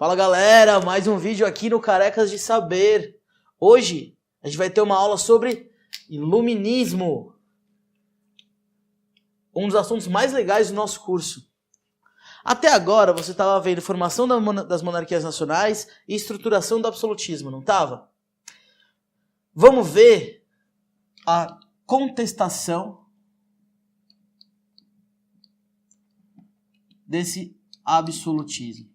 Fala galera, mais um vídeo aqui no Carecas de Saber. Hoje a gente vai ter uma aula sobre iluminismo. Um dos assuntos mais legais do nosso curso. Até agora você estava vendo formação das monarquias nacionais e estruturação do absolutismo, não estava? Vamos ver a contestação desse absolutismo.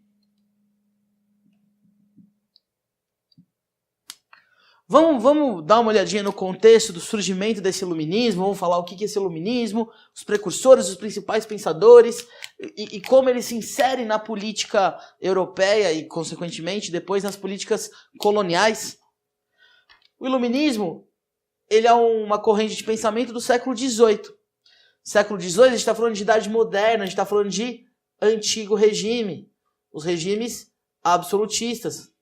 Vamos dar uma olhadinha no contexto do surgimento desse iluminismo, vamos falar o que é esse iluminismo, os precursores, os principais pensadores e como ele se insere na política europeia e, consequentemente, depois nas políticas coloniais. O iluminismo, ele é uma corrente de pensamento do século XVIII. Século XVIII, a gente está falando de idade moderna, a gente está falando de antigo regime, os regimes absolutistas.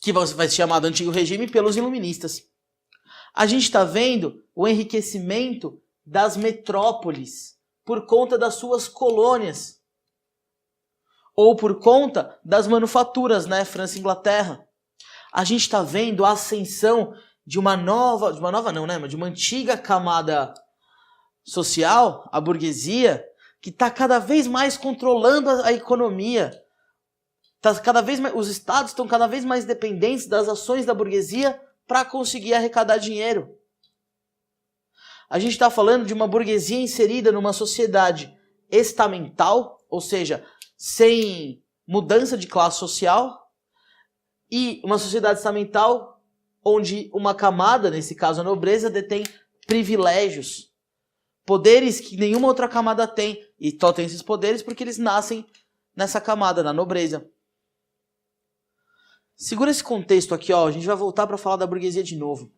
Que vai ser chamado Antigo Regime pelos iluministas. A gente está vendo o enriquecimento das metrópoles por conta das suas colônias. Ou por conta das manufaturas, né? França e Inglaterra. A gente está vendo a ascensão de uma antiga camada social, a burguesia, que está cada vez mais controlando a economia. Os estados estão cada vez mais dependentes das ações da burguesia para conseguir arrecadar dinheiro. A gente está falando de uma burguesia inserida numa sociedade estamental, ou seja, sem mudança de classe social, e uma sociedade estamental onde uma camada, nesse caso a nobreza, detém privilégios, poderes que nenhuma outra camada tem, e só tem esses poderes porque eles nascem nessa camada, na nobreza. Segura esse contexto aqui, ó. A gente vai voltar para falar da burguesia de novo.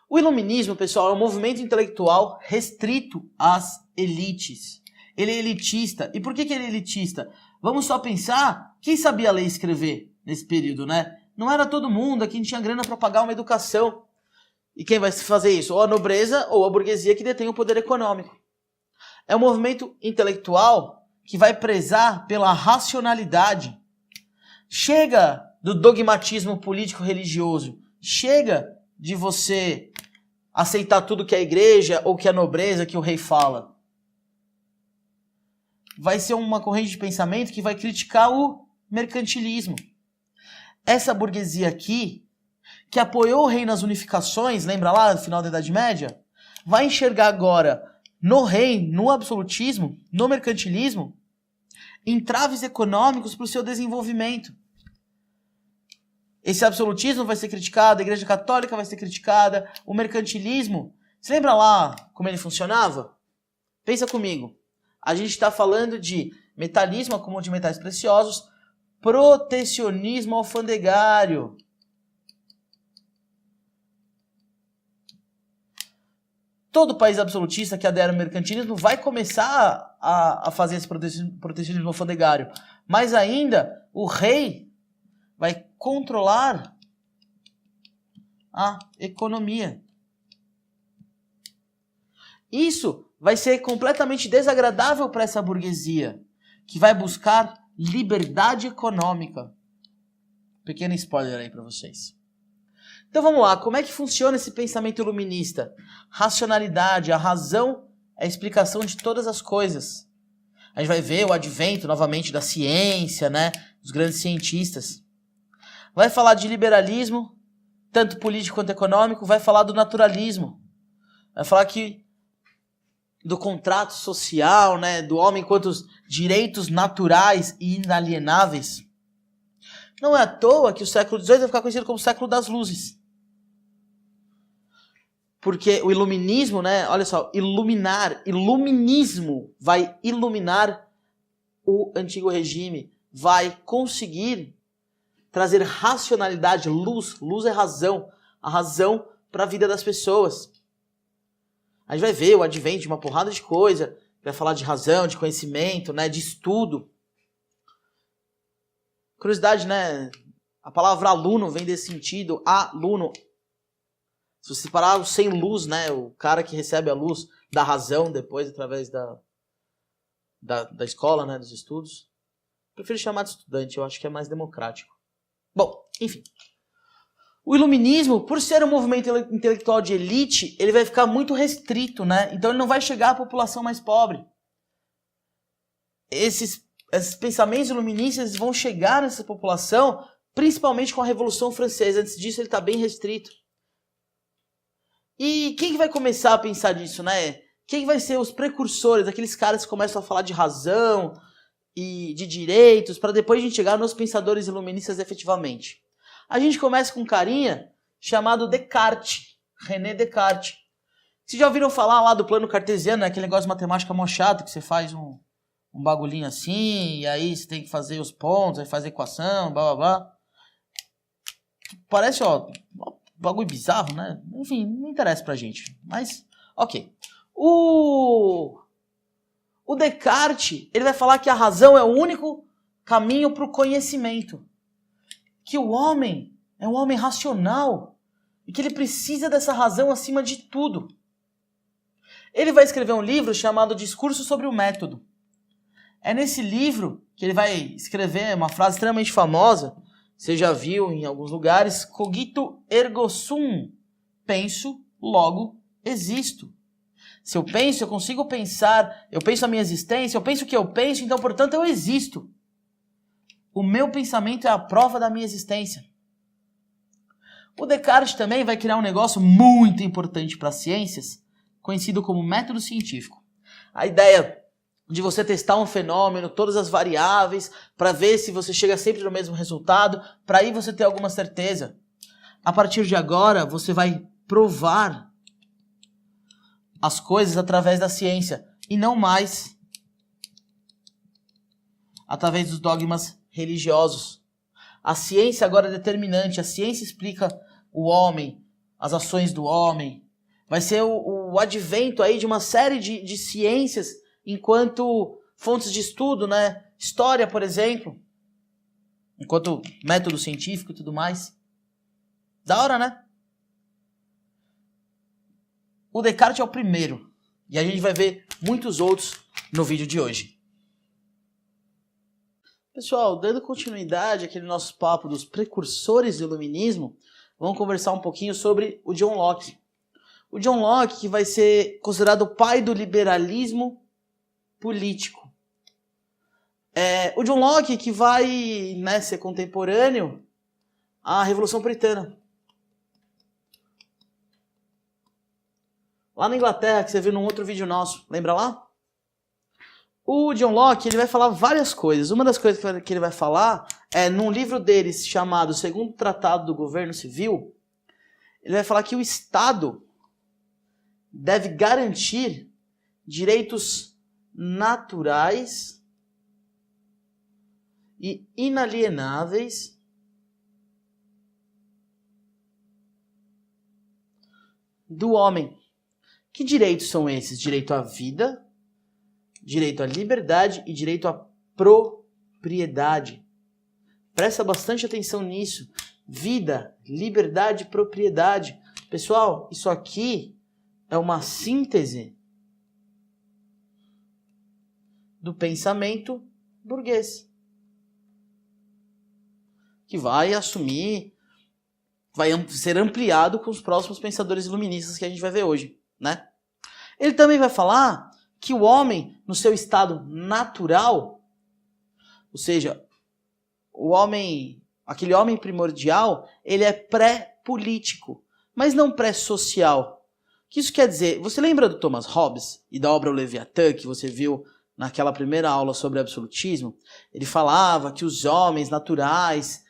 O iluminismo, pessoal, é um movimento intelectual restrito às elites. Ele é elitista. E por que ele é elitista? Vamos só pensar, quem sabia ler e escrever nesse período, né? Não era todo mundo, quem tinha grana para pagar uma educação. E quem vai fazer isso? Ou a nobreza ou a burguesia que detém o poder econômico. É um movimento intelectual que vai prezar pela racionalidade. Chega do dogmatismo político-religioso. Chega de você aceitar tudo que a igreja ou que a nobreza, que o rei fala. Vai ser uma corrente de pensamento que vai criticar o mercantilismo. Essa burguesia aqui, que apoiou o rei nas unificações, lembra lá no final da Idade Média? Vai enxergar agora no rei, no absolutismo, no mercantilismo, entraves econômicos para o seu desenvolvimento. Esse absolutismo vai ser criticado, a Igreja Católica vai ser criticada, o mercantilismo. Você lembra lá como ele funcionava? Pensa comigo. A gente está falando de metalismo, acúmulo de metais preciosos, protecionismo alfandegário. Todo país absolutista que adere ao mercantilismo vai começar a fazer esse protecionismo alfandegário. Mas ainda o rei vai controlar a economia. Isso vai ser completamente desagradável para essa burguesia, que vai buscar liberdade econômica. Pequeno spoiler aí para vocês. Então vamos lá, como é que funciona esse pensamento iluminista? Racionalidade, a razão é a explicação de todas as coisas. A gente vai ver o advento novamente da ciência, né, dos grandes cientistas. Vai falar de liberalismo, tanto político quanto econômico, vai falar do naturalismo. Vai falar do contrato social, né, do homem quanto os direitos naturais e inalienáveis. Não é à toa que o século XVIII vai ficar conhecido como o século das luzes. Porque o iluminismo, né, olha só, iluminismo vai iluminar o antigo regime, vai conseguir trazer racionalidade, luz é razão, a razão para a vida das pessoas. A gente vai ver o advento de uma porrada de coisa, vai falar de razão, de conhecimento, né, de estudo. Curiosidade, né, a palavra aluno vem desse sentido, aluno. Se você parar o sem luz, né, o cara que recebe a luz da razão depois através da da escola, né, dos estudos. Prefiro chamar de estudante, eu acho que é mais democrático. Bom, enfim. O iluminismo, por ser um movimento intelectual de elite, ele vai ficar muito restrito, né? Então ele não vai chegar à população mais pobre. Esses pensamentos iluministas vão chegar nessa população, principalmente com a Revolução Francesa. Antes disso, ele está bem restrito. E quem que vai começar a pensar nisso, né? Quem vai ser os precursores, aqueles caras que começam a falar de razão e de direitos, para depois a gente chegar nos pensadores iluministas efetivamente? A gente começa com um carinha chamado Descartes, René Descartes. Vocês já ouviram falar lá do plano cartesiano, né? Aquele negócio de matemática mó chato, que você faz um bagulhinho assim, e aí você tem que fazer os pontos, aí faz a equação, blá blá blá. Parece, ó, um bagulho bizarro, né? Enfim, não interessa pra gente. Mas, ok. O Descartes, ele vai falar que a razão é o único caminho para o conhecimento. Que o homem é um homem racional e que ele precisa dessa razão acima de tudo. Ele vai escrever um livro chamado Discurso sobre o Método. É nesse livro que ele vai escrever uma frase extremamente famosa, você já viu em alguns lugares, cogito ergo sum, penso, logo existo. Se eu penso, eu consigo pensar, eu penso a minha existência, eu penso o que eu penso, então, portanto, eu existo. O meu pensamento é a prova da minha existência. O Descartes também vai criar um negócio muito importante para as ciências, conhecido como método científico. A ideia de você testar um fenômeno, todas as variáveis, para ver se você chega sempre no mesmo resultado, para aí você ter alguma certeza. A partir de agora, você vai provar as coisas através da ciência, e não mais através dos dogmas religiosos. A ciência agora é determinante, a ciência explica o homem, as ações do homem. Vai ser o advento aí de uma série de ciências enquanto fontes de estudo, né? História, por exemplo, enquanto método científico e tudo mais. Da hora, né? O Descartes é o primeiro, e a gente vai ver muitos outros no vídeo de hoje. Pessoal, dando continuidade àquele nosso papo dos precursores do iluminismo, vamos conversar um pouquinho sobre o John Locke. O John Locke, que vai ser considerado o pai do liberalismo político. O John Locke que vai, né, ser contemporâneo à Revolução Puritana. Lá na Inglaterra, que você viu num outro vídeo nosso, lembra lá? O John Locke, ele vai falar várias coisas. Uma das coisas que ele vai falar é, num livro deles chamado Segundo Tratado do Governo Civil, ele vai falar que o Estado deve garantir direitos naturais e inalienáveis do homem. Que direitos são esses? Direito à vida, direito à liberdade e direito à propriedade. Presta bastante atenção nisso. Vida, liberdade e propriedade. Pessoal, isso aqui é uma síntese do pensamento burguês, que vai assumir, vai ser ampliado com os próximos pensadores iluministas que a gente vai ver hoje, né? Ele também vai falar que o homem, no seu estado natural, ou seja, o homem, aquele homem primordial, ele é pré-político, mas não pré-social. O que isso quer dizer? Você lembra do Thomas Hobbes e da obra O Leviatã, que você viu naquela primeira aula sobre absolutismo? Ele falava que os homens naturais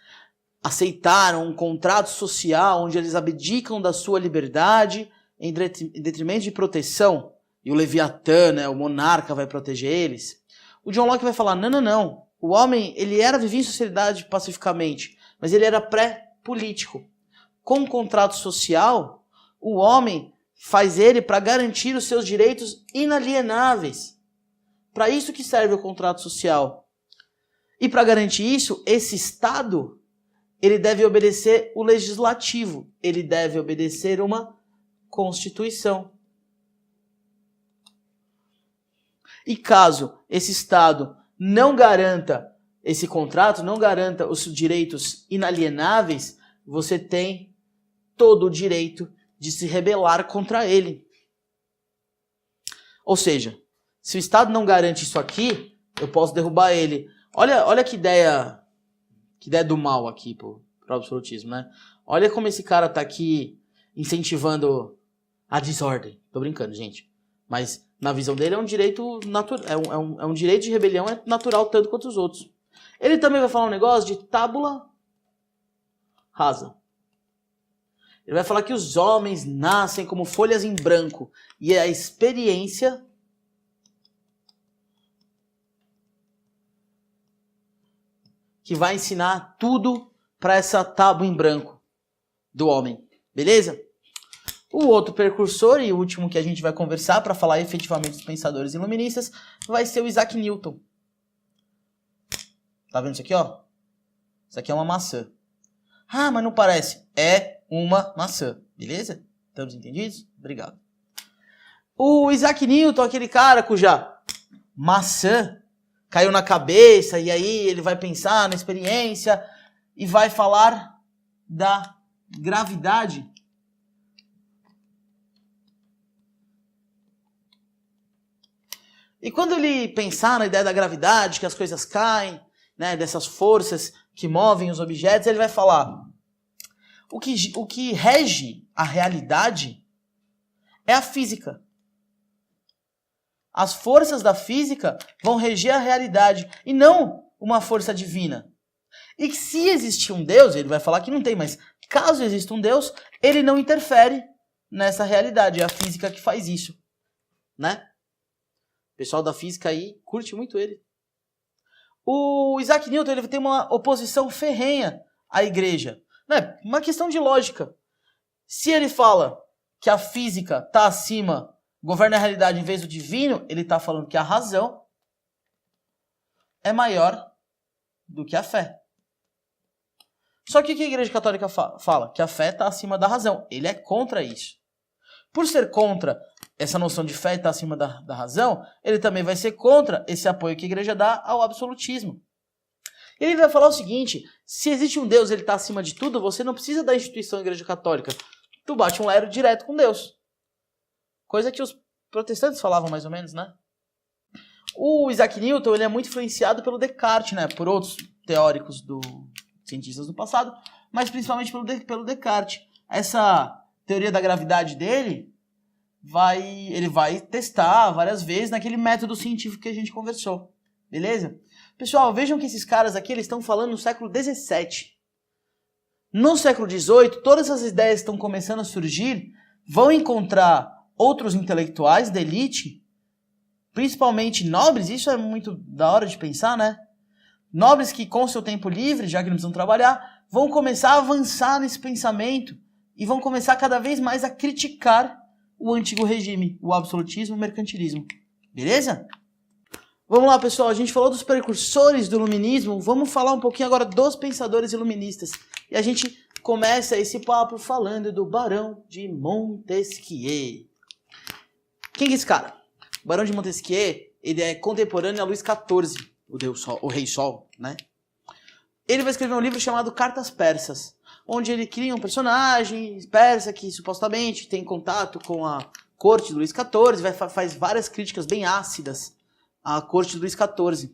aceitaram um contrato social onde eles abdicam da sua liberdade em detrimento de proteção. E o Leviatã, né, o monarca, vai proteger eles. O John Locke vai falar, não. O homem, ele vivia em sociedade pacificamente, mas ele era pré-político. Com o contrato social, o homem faz ele para garantir os seus direitos inalienáveis. Para isso que serve o contrato social. E para garantir isso, esse Estado, ele deve obedecer o legislativo. Ele deve obedecer uma Constituição. E caso esse Estado não garanta esse contrato, não garanta os direitos inalienáveis, você tem todo o direito de se rebelar contra ele. Ou seja, se o Estado não garante isso aqui, eu posso derrubar ele. Olha que ideia do mal aqui pro absolutismo, né? Olha como esse cara tá aqui incentivando a desordem. Tô brincando, gente. Mas na visão dele é um direito natural, é um direito de rebelião é natural tanto quanto os outros. Ele também vai falar um negócio de tábula rasa. Ele vai falar que os homens nascem como folhas em branco e é a experiência que vai ensinar tudo para essa tábua em branco do homem. Beleza? O outro precursor e o último que a gente vai conversar para falar efetivamente dos pensadores iluministas vai ser o Isaac Newton. Tá vendo isso aqui, ó? Isso aqui é uma maçã. Ah, mas não parece. É uma maçã. Beleza? Estamos entendidos? Obrigado. O Isaac Newton, aquele cara cuja maçã caiu na cabeça e aí ele vai pensar na experiência e vai falar da gravidade. E quando ele pensar na ideia da gravidade, que as coisas caem, né, dessas forças que movem os objetos, ele vai falar: o que rege a realidade é a física. As forças da física vão reger a realidade e não uma força divina. E que se existir um Deus, ele vai falar que não tem, mas caso exista um Deus, ele não interfere nessa realidade. É a física que faz isso, né? O pessoal da física aí curte muito ele. O Isaac Newton ele tem uma oposição ferrenha à igreja. Né? Uma questão de lógica. Se ele fala que a física está acima, governa a realidade em vez do divino, ele está falando que a razão é maior do que a fé. Só que o que a Igreja Católica fala? Que a fé está acima da razão. Ele é contra isso. Por ser contra essa noção de fé estar acima da razão, ele também vai ser contra esse apoio que a igreja dá ao absolutismo. Ele vai falar o seguinte: se existe um Deus, ele está acima de tudo, você não precisa da instituição Igreja Católica. Tu bate um lero direto com Deus. Coisa que os protestantes falavam mais ou menos, né? O Isaac Newton ele é muito influenciado pelo Descartes, né? Por outros teóricos cientistas do passado, mas principalmente pelo Descartes. Essa teoria da gravidade dele, ele vai testar várias vezes naquele método científico que a gente conversou. Beleza? Pessoal, vejam que esses caras aqui eles estão falando no século XVII. No século XVIII, todas essas ideias que estão começando a surgir vão encontrar outros intelectuais da elite, principalmente nobres, isso é muito da hora de pensar, né? Nobres que com seu tempo livre, já que não precisam trabalhar, vão começar a avançar nesse pensamento e vão começar cada vez mais a criticar o antigo regime, o absolutismo e o mercantilismo. Beleza? Vamos lá, pessoal. A gente falou dos precursores do iluminismo. Vamos falar um pouquinho agora dos pensadores iluministas. E a gente começa esse papo falando do Barão de Montesquieu. Quem é esse cara? O Barão de Montesquieu, ele é contemporâneo a Luís XIV, o Rei Sol, né? Ele vai escrever um livro chamado Cartas Persas, onde ele cria um personagem persa que supostamente tem contato com a corte do Luís XIV, faz várias críticas bem ácidas à corte do Luís XIV.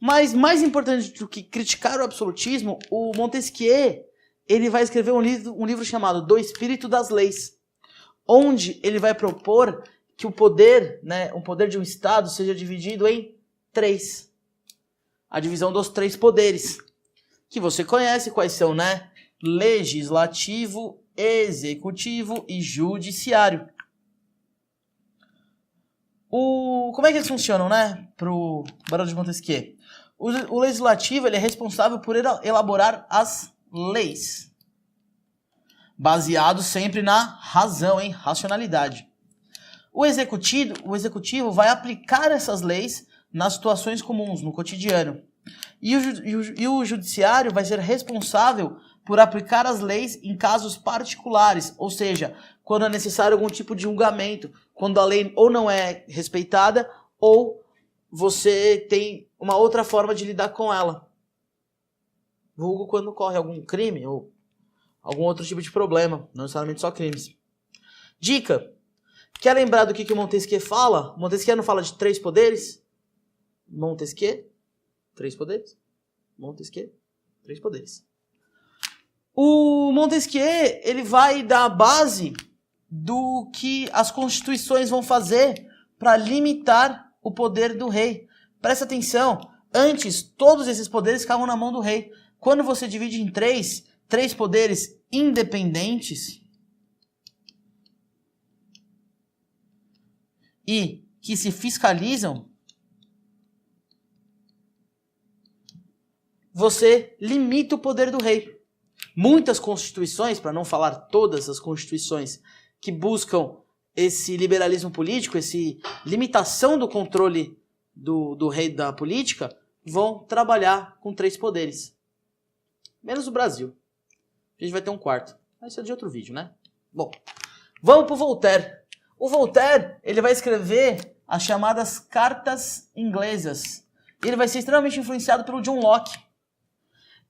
Mas mais importante do que criticar o absolutismo, o Montesquieu ele vai escrever um livro chamado Do Espírito das Leis, onde ele vai propor que o poder, né, o poder de um Estado seja dividido em 3. A divisão dos 3 poderes, que você conhece quais são, né? Legislativo, executivo e judiciário. Como é que eles funcionam, né? Pro Barão de Montesquieu. O legislativo ele é responsável por elaborar as leis, baseado sempre na razão, em racionalidade. O executivo vai aplicar essas leis nas situações comuns, no cotidiano. E o judiciário vai ser responsável por aplicar as leis em casos particulares, ou seja, quando é necessário algum tipo de julgamento, quando a lei ou não é respeitada ou você tem uma outra forma de lidar com ela. Vulgo quando ocorre algum crime ou algum outro tipo de problema, não necessariamente só crimes. Dica. Quer lembrar do que o Montesquieu fala? Montesquieu não fala de 3 poderes? Montesquieu, 3 poderes. Montesquieu, 3 poderes. O Montesquieu, ele vai dar a base do que as constituições vão fazer para limitar o poder do rei. Presta atenção, antes todos esses poderes ficavam na mão do rei. Quando você divide em 3 poderes independentes e que se fiscalizam, você limita o poder do rei. Muitas constituições, para não falar todas as constituições que buscam esse liberalismo político, essa limitação do controle do rei da política, vão trabalhar com 3 poderes. Menos o Brasil. A gente vai ter um 4. Mas isso é de outro vídeo, né? Bom, vamos para o Voltaire. O Voltaire, ele vai escrever as chamadas cartas inglesas. Ele vai ser extremamente influenciado pelo John Locke.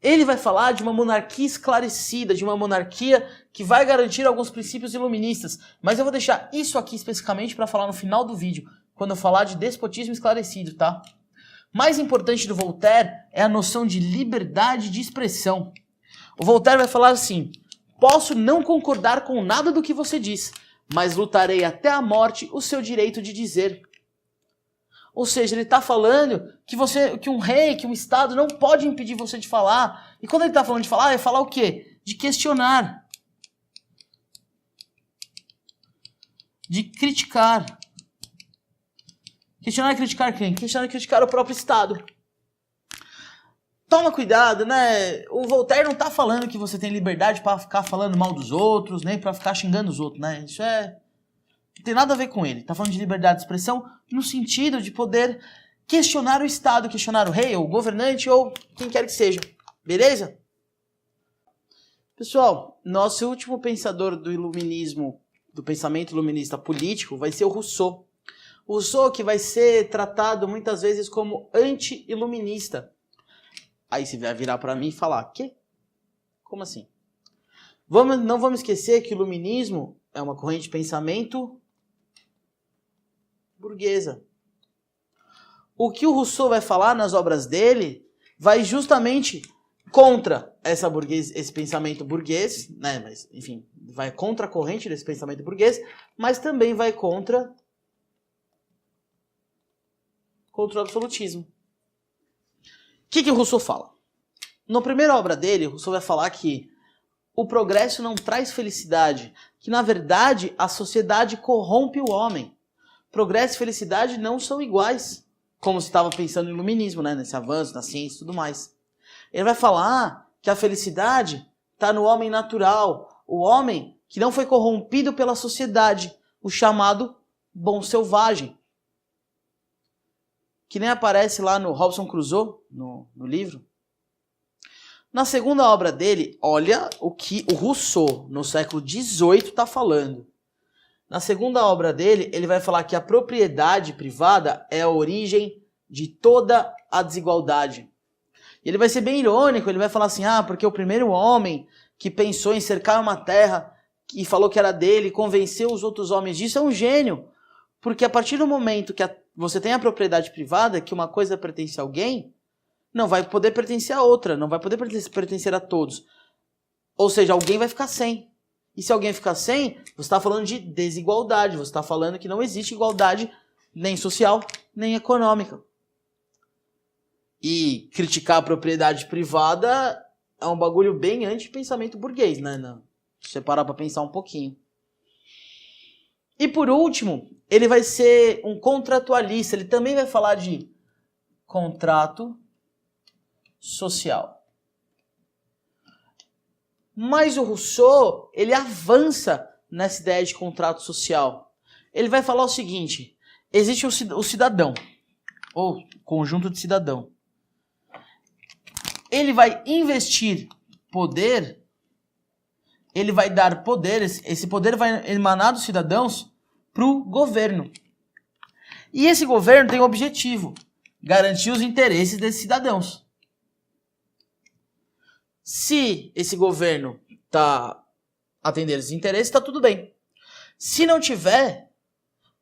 Ele vai falar de uma monarquia esclarecida, de uma monarquia que vai garantir alguns princípios iluministas. Mas eu vou deixar isso aqui especificamente para falar no final do vídeo, quando eu falar de despotismo esclarecido, tá? Mais importante do Voltaire é a noção de liberdade de expressão. O Voltaire vai falar assim: posso não concordar com nada do que você diz, mas lutarei até a morte o seu direito de dizer. Ou seja, ele está falando que um rei, que um Estado não pode impedir você de falar. E quando ele está falando de falar, é falar o quê? De questionar. De criticar. Questionar e criticar quem? Questionar e criticar o próprio Estado. Toma cuidado, né? O Voltaire não está falando que você tem liberdade para ficar falando mal dos outros, nem para ficar xingando os outros, né? Isso não tem nada a ver com ele. Está falando de liberdade de expressão no sentido de poder questionar o Estado, questionar o rei, ou o governante, ou quem quer que seja. Beleza? Pessoal, nosso último pensador do iluminismo, do pensamento iluminista político, vai ser o Rousseau. O Rousseau que vai ser tratado muitas vezes como anti-iluminista. Aí você vai virar para mim e falar, quê? Como assim? Não vamos esquecer que o iluminismo é uma corrente de pensamento burguesa. O que o Rousseau vai falar nas obras dele vai justamente contra esse pensamento burguês, né? Mas, enfim, vai contra a corrente desse pensamento burguês, mas também vai contra o absolutismo. O que o Rousseau fala? Na primeira obra dele, o Rousseau vai falar que o progresso não traz felicidade, que na verdade a sociedade corrompe o homem. Progresso e felicidade não são iguais, como se estava pensando no iluminismo, né? Nesse avanço, na ciência e tudo mais. Ele vai falar que a felicidade está no homem natural, o homem que não foi corrompido pela sociedade, o chamado bom selvagem. Que nem aparece lá no Robinson Crusoe, no livro. Na segunda obra dele, olha o que o Rousseau, no século XVIII, está falando. Na segunda obra dele, ele vai falar que a propriedade privada é a origem de toda a desigualdade. E ele vai ser bem irônico, ele vai falar assim, porque o primeiro homem que pensou em cercar uma terra e falou que era dele, convenceu os outros homens disso, é um gênio. Porque a partir do momento que você tem a propriedade privada, que uma coisa pertence a alguém, não vai poder pertencer a outra, não vai poder pertencer a todos. Ou seja, alguém vai ficar sem. E se alguém ficar sem, você está falando de desigualdade, você está falando que não existe igualdade nem social, nem econômica. E criticar a propriedade privada é um bagulho bem anti-pensamento burguês, né? Se você parar para pensar um pouquinho. E por último, ele vai ser um contratualista, ele também vai falar de contrato social. Mas o Rousseau, ele avança nessa ideia de contrato social. Ele vai falar o seguinte, existe o cidadão, ou conjunto de cidadão. Ele vai investir poder, ele vai dar poder, esse poder vai emanar dos cidadãos para o governo. E esse governo tem um objetivo, garantir os interesses desses cidadãos. Se esse governo está atendendo esses interesses, está tudo bem. Se não tiver,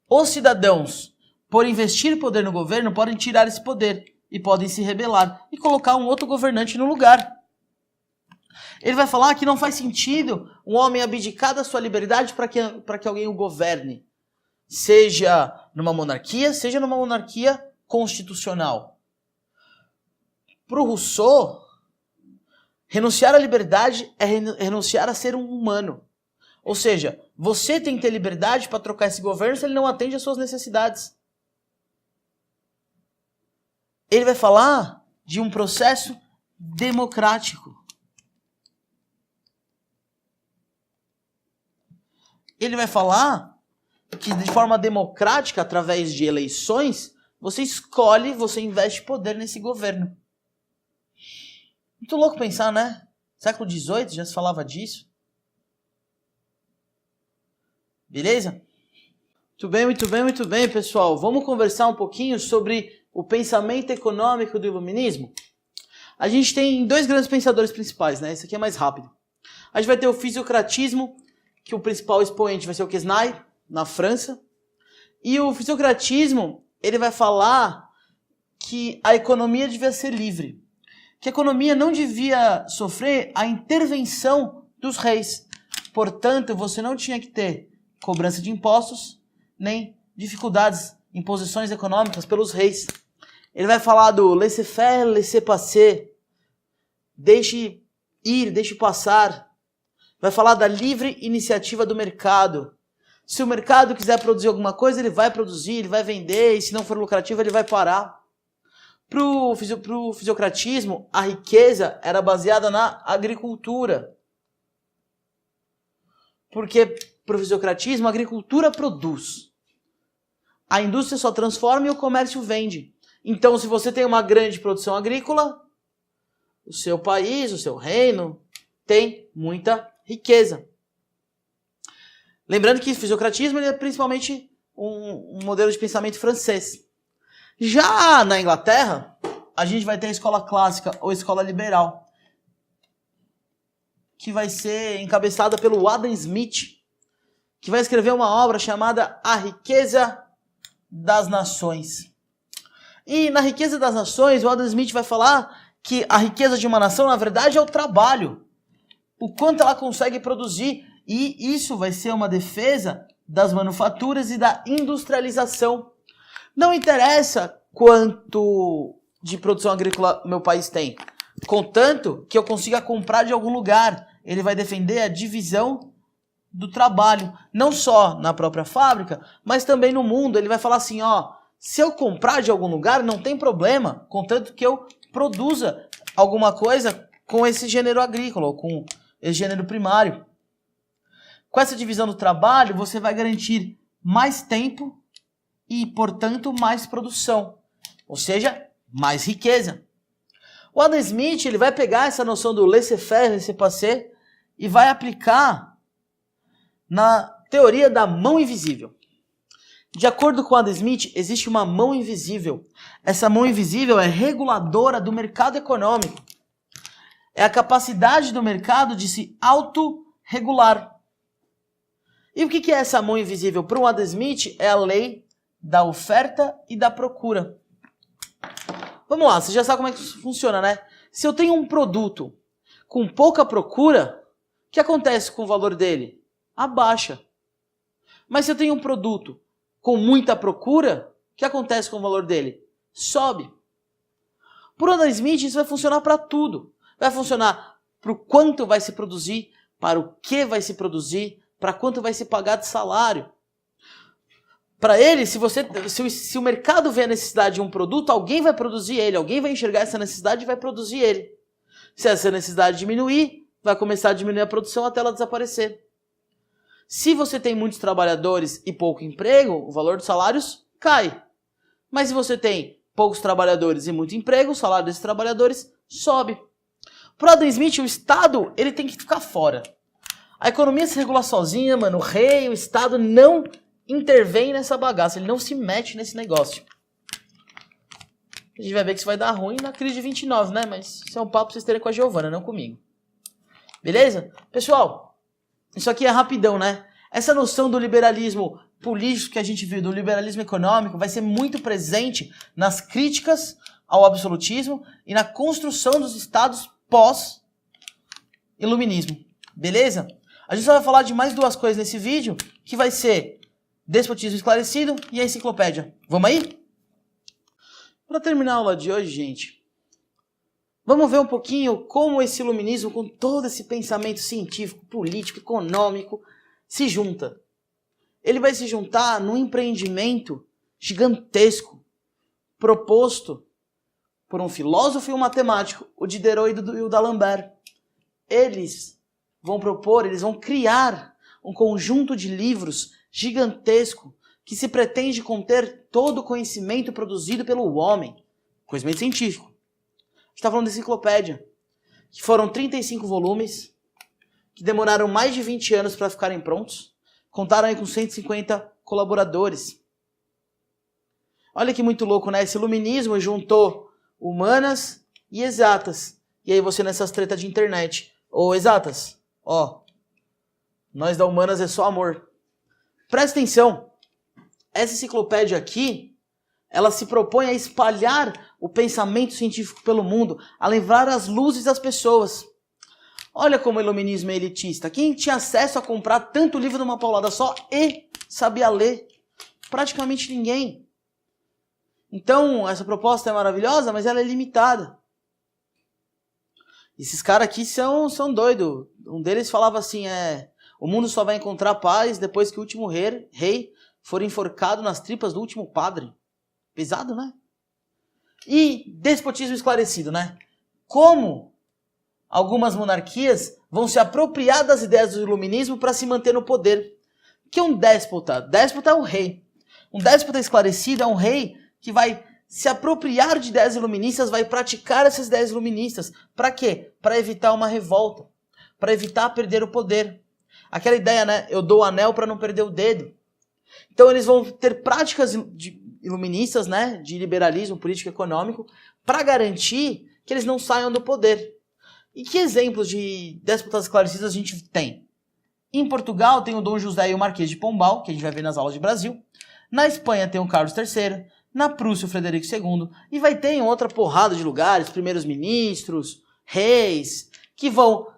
os cidadãos, por investir poder no governo, podem tirar esse poder e podem se rebelar e colocar um outro governante no lugar. Ele vai falar que não faz sentido um homem abdicar da sua liberdade para que alguém o governe. Seja numa monarquia, seja numa monarquia constitucional. Para o Rousseau, renunciar à liberdade é renunciar a ser um humano. Ou seja, você tem que ter liberdade para trocar esse governo se ele não atende às suas necessidades. Ele vai falar de um processo democrático. Ele vai falar que de forma democrática, através de eleições, você escolhe, você investe poder nesse governo. Muito louco pensar, né? Século XVIII já se falava disso. Beleza? Muito bem, pessoal. Vamos conversar um pouquinho sobre o pensamento econômico do iluminismo? A gente tem dois grandes pensadores principais, né? Esse aqui é mais rápido. A gente vai ter o fisiocratismo, que o principal expoente vai ser o Quesnay, na França. E o fisiocratismo, ele vai falar que a economia devia ser livre. Que a economia não devia sofrer a intervenção dos reis. Portanto, você não tinha que ter cobrança de impostos, nem dificuldades, imposições econômicas pelos reis. Ele vai falar do laissez-faire, laissez-passer. Deixe ir, deixe passar. Vai falar da livre iniciativa do mercado. Se o mercado quiser produzir alguma coisa, ele vai produzir, ele vai vender, e se não for lucrativo, ele vai parar. Para o fisiocratismo, a riqueza era baseada na agricultura. Porque para o fisiocratismo, a agricultura produz. A indústria só transforma e o comércio vende. Então, se você tem uma grande produção agrícola, o seu país, o seu reino, tem muita riqueza. Lembrando que o fisiocratismo é principalmente um modelo de pensamento francês. Já na Inglaterra, a gente vai ter a escola clássica ou escola liberal, que vai ser encabeçada pelo Adam Smith, que vai escrever uma obra chamada A Riqueza das Nações. E na Riqueza das Nações, o Adam Smith vai falar que a riqueza de uma nação, na verdade, é o trabalho. O quanto ela consegue produzir. E isso vai ser uma defesa das manufaturas e da industrialização. Não interessa quanto de produção agrícola meu país tem, contanto que eu consiga comprar de algum lugar. Ele vai defender a divisão do trabalho, não só na própria fábrica, mas também no mundo. Ele vai falar assim, ó, se eu comprar de algum lugar, não tem problema, contanto que eu produza alguma coisa com esse gênero agrícola, ou com esse gênero primário. Com essa divisão do trabalho, você vai garantir mais tempo e, portanto, mais produção, ou seja, mais riqueza. O Adam Smith, ele vai pegar essa noção do laissez-faire, laissez-passer e vai aplicar na teoria da mão invisível. De acordo com Adam Smith, existe uma mão invisível. Essa mão invisível é reguladora do mercado econômico. É a capacidade do mercado de se autorregular. E o que é essa mão invisível? Para o Adam Smith, é a lei da oferta e da procura. Vamos lá, você já sabe como é que isso funciona, né? Se eu tenho um produto com pouca procura, o que acontece com o valor dele? Abaixa. Mas se eu tenho um produto com muita procura, o que acontece com o valor dele? Sobe. Por Adam Smith, isso vai funcionar para tudo. Vai funcionar para o quanto vai se produzir, para o que vai se produzir, para quanto vai se pagar de salário. Para ele, se o mercado vê a necessidade de um produto, alguém vai produzir ele, alguém vai enxergar essa necessidade e vai produzir ele. Se essa necessidade diminuir, vai começar a diminuir a produção até ela desaparecer. Se você tem muitos trabalhadores e pouco emprego, o valor dos salários cai. Mas se você tem poucos trabalhadores e muito emprego, o salário desses trabalhadores sobe. Para Adam Smith, o Estado ele tem que ficar fora. A economia se regula sozinha, mano. O rei, o Estado não intervém nessa bagaça. Ele não se mete nesse negócio. A gente vai ver que isso vai dar ruim na crise de 29, né? Mas isso é um papo pra vocês terem com a Giovana, não comigo. Beleza? Pessoal, isso aqui é rapidão, né? Essa noção do liberalismo político que a gente viu, do liberalismo econômico, vai ser muito presente nas críticas ao absolutismo e na construção dos estados pós-iluminismo. Beleza? A gente só vai falar de mais duas coisas nesse vídeo, que vai ser Despotismo Esclarecido e a Enciclopédia. Vamos aí? Para terminar a aula de hoje, gente, vamos ver um pouquinho como esse iluminismo, com todo esse pensamento científico, político, econômico, se junta. Ele vai se juntar num empreendimento gigantesco, proposto por um filósofo e um matemático, o Diderot e o D'Alembert. Eles vão criar um conjunto de livros gigantesco que se pretende conter todo o conhecimento produzido pelo homem, conhecimento científico. A gente está falando de enciclopédia, que foram 35 volumes, que demoraram mais de 20 anos para ficarem prontos, contaram aí com 150 colaboradores. Olha que muito louco, né? Esse iluminismo juntou humanas e exatas. E aí você nessas tretas de internet. Ô, exatas, ó, nós da humanas é só amor. Presta atenção. Essa enciclopédia aqui, ela se propõe a espalhar o pensamento científico pelo mundo, a levar as luzes às pessoas. Olha como o iluminismo é elitista. Quem tinha acesso a comprar tanto livro numa paulada só e sabia ler? Praticamente ninguém. Então, essa proposta é maravilhosa, mas ela é limitada. Esses caras aqui são doidos. Um deles falava assim, o mundo só vai encontrar paz depois que o último rei for enforcado nas tripas do último padre. Pesado, né? E despotismo esclarecido, né? Como algumas monarquias vão se apropriar das ideias do iluminismo para se manter no poder. O que é um déspota? Déspota é um rei. Um déspota esclarecido é um rei que vai se apropriar de ideias iluministas, vai praticar essas ideias iluministas. Para quê? Para evitar uma revolta. Para evitar perder o poder. Aquela ideia, né? Eu dou o anel para não perder o dedo. Então eles vão ter práticas iluministas, né? De liberalismo político e econômico, para garantir que eles não saiam do poder. E que exemplos de déspotas esclarecidos a gente tem? Em Portugal tem o Dom José e o Marquês de Pombal, que a gente vai ver nas aulas de Brasil. Na Espanha tem o Carlos III. Na Prússia o Frederico II. E vai ter em outra porrada de lugares, primeiros ministros, reis, que vão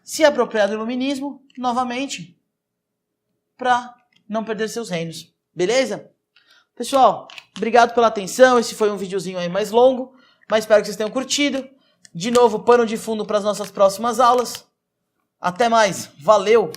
se apropriar do iluminismo novamente para não perder seus reinos. Beleza? Pessoal, obrigado pela atenção. Esse foi um videozinho aí mais longo, mas espero que vocês tenham curtido. De novo, pano de fundo para as nossas próximas aulas. Até mais. Valeu!